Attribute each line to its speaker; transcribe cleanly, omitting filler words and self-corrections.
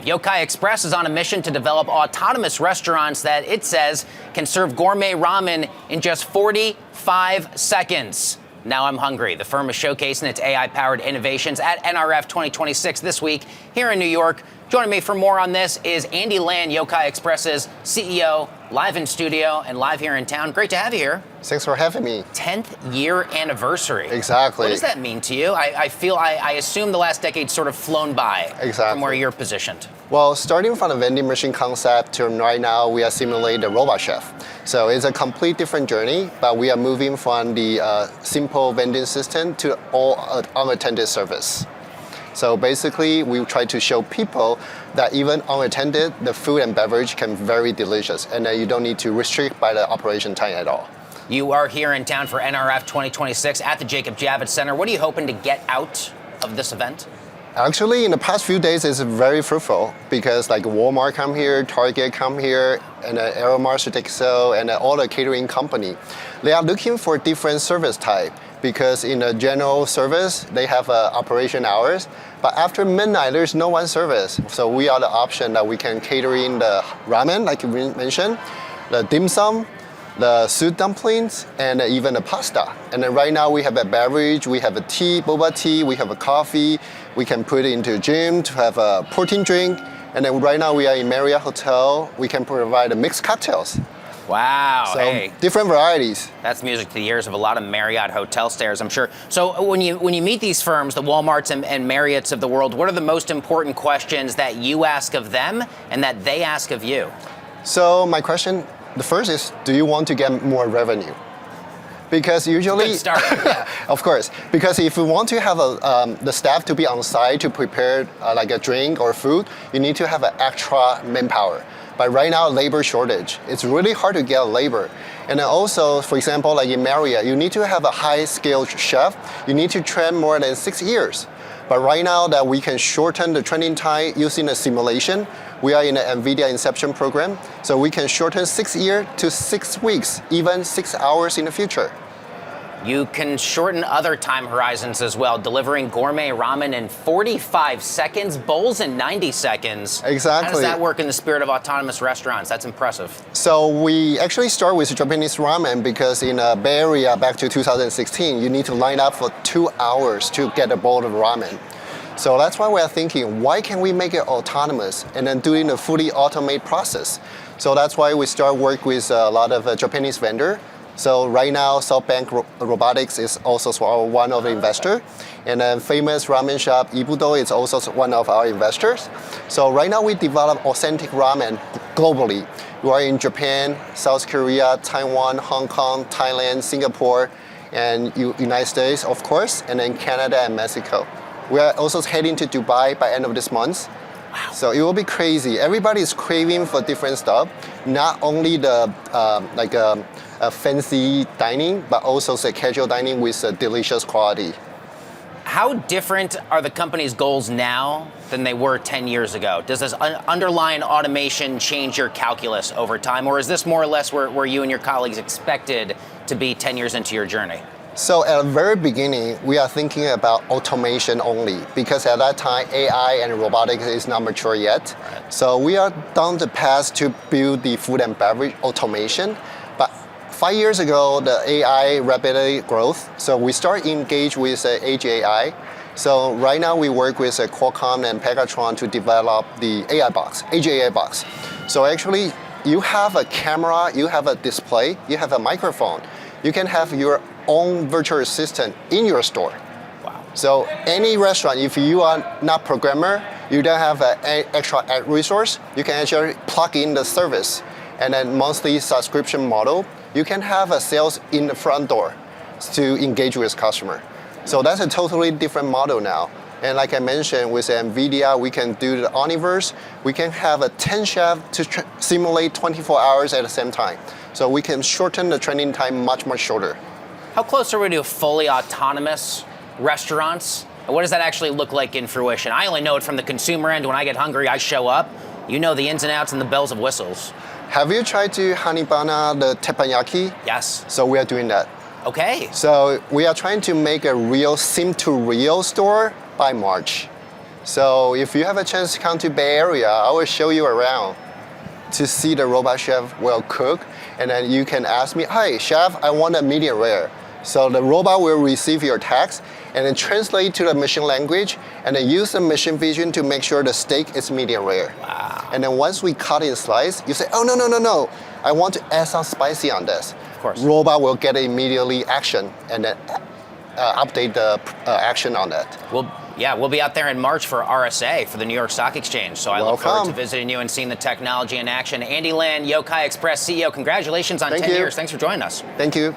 Speaker 1: live. Yokai Express is on a mission to develop autonomous restaurants that it says can serve gourmet ramen in just 45 seconds. Now I'm hungry. The firm is showcasing its AI-powered innovations at NRF 2026 this week here in New York. Joining me for more on this is Andy Land, Yokai Express's CEO, live in studio and live here in town. Great to have you here.
Speaker 2: Thanks for having me.
Speaker 1: 10th year anniversary.
Speaker 2: Exactly.
Speaker 1: What does that mean to you? I assume the last decade's sort of flown by from where you're positioned.
Speaker 2: Well, starting from the vending machine concept to right now, we are simulating the robot chef. So it's a complete different journey, but we are moving from the simple vending system to all unattended service. So basically, we try to show people that even unattended, the food and beverage can be very delicious, and that you don't need to restrict by the operation time at all.
Speaker 1: You are here in town for NRF 2026 at the Jacob Javits Center. What are you hoping to get out of this event?
Speaker 2: Actually, in the past few days, it's very fruitful because like Walmart come here, Target come here, and Aeromars Sodexo, and all the catering company. They are looking for different service type because in the general service, they have operation hours. But after midnight, there's no one service. So we are the option that we can cater in the ramen, like you mentioned, the dim sum, the soup dumplings, and even the pasta. And then right now we have a beverage, we have a tea, boba tea, we have a coffee, we can put it into a gym to have a protein drink. And then right now we are in Marriott Hotel, we can provide mixed cocktails.
Speaker 1: Wow,
Speaker 2: so
Speaker 1: hey.
Speaker 2: Different varieties.
Speaker 1: That's music to the ears of a lot of Marriott hotel stayers, I'm sure. So when you meet these firms, the Walmarts and Marriotts of the world, what are the most important questions that you ask of them and that they ask of you?
Speaker 2: So my question, the first is, do you want to get more revenue? Because usually,
Speaker 1: good start. Yeah.
Speaker 2: Of course, because if you want to have the staff to be on site to prepare like a drink or food, you need to have an extra manpower. But right now, labor shortage. It's really hard to get labor. And then also, for example, like in Marriott, you need to have a high-skilled chef. You need to train more than 6 years. But right now that we can shorten the training time using a simulation, we are in an NVIDIA Inception program, so we can shorten 6 years to 6 weeks, even 6 hours in the future.
Speaker 1: You can shorten other time horizons as well, delivering gourmet ramen in 45 seconds, bowls in 90 seconds.
Speaker 2: Exactly.
Speaker 1: How does that work in the spirit of autonomous restaurants? That's impressive.
Speaker 2: So we actually start with Japanese ramen because in Bay Area back to 2016, you need to line up for 2 hours to get a bowl of ramen. So that's why we're thinking, why can't we make it autonomous and then doing a fully automated process? So that's why we start work with a lot of Japanese vendor. So right now, SoftBank Robotics is also one of the investors. And then famous ramen shop, Ibudo, is also one of our investors. So right now we develop authentic ramen globally. We are in Japan, South Korea, Taiwan, Hong Kong, Thailand, Singapore, and United States, of course, and then Canada and Mexico. We are also heading to Dubai by end of this month.
Speaker 1: Wow.
Speaker 2: So it will be crazy. Everybody is craving for different stuff, not only the fancy dining, but also say casual dining with a delicious quality.
Speaker 1: How different are the company's goals now than they were 10 years ago? Does this underlying automation change your calculus over time, or is this more or less where you and your colleagues expected to be 10 years into your journey?
Speaker 2: So at the very beginning, we are thinking about automation only because at that time, AI and robotics is not mature yet.
Speaker 1: Right.
Speaker 2: So we are down the path to build the food and beverage automation. But 5 years ago, the AI rapidly growth. So we start engage with Edge AI. So right now we work with Qualcomm and Pegatron to develop the AI box, Edge AI box. So actually, you have a camera, you have a display, you have a microphone. You can have your own virtual assistant in your store.
Speaker 1: Wow.
Speaker 2: So any restaurant, if you are not programmer, you don't have an extra resource, you can actually plug in the service and then monthly subscription model. You can have a sales in the front door to engage with customer. So that's a totally different model now. And like I mentioned, with NVIDIA, we can do the Omniverse. We can have a 10 chef to simulate 24 hours at the same time. So we can shorten the training time much shorter.
Speaker 1: How close are we to fully autonomous restaurants? And what does that actually look like in fruition? I only know it from the consumer end. When I get hungry, I show up. You know the ins and outs and the bells and whistles.
Speaker 2: Have you tried to Hanibana, the teppanyaki?
Speaker 1: Yes.
Speaker 2: So we are doing that.
Speaker 1: Okay.
Speaker 2: So we are trying to make a real sim-to-real store by March. So if you have a chance to come to Bay Area, I will show you around to see the robot chef will cook. And then you can ask me, hi, chef, I want a medium rare. So the robot will receive your text and then translate to the machine language and then use the machine vision to make sure the steak is medium rare.
Speaker 1: Wow.
Speaker 2: And then once we cut in slice, you say, oh, no. I want to add some spicy on this.
Speaker 1: Of course.
Speaker 2: Robot will get immediately action and then update the action on that.
Speaker 1: We'll be out there in March for RSA, for the New York Stock Exchange. So I look forward to visiting you and seeing the technology in action. Andy Lan, Yokai Express CEO, congratulations on 10 years. Thanks for joining us.
Speaker 2: Thank you.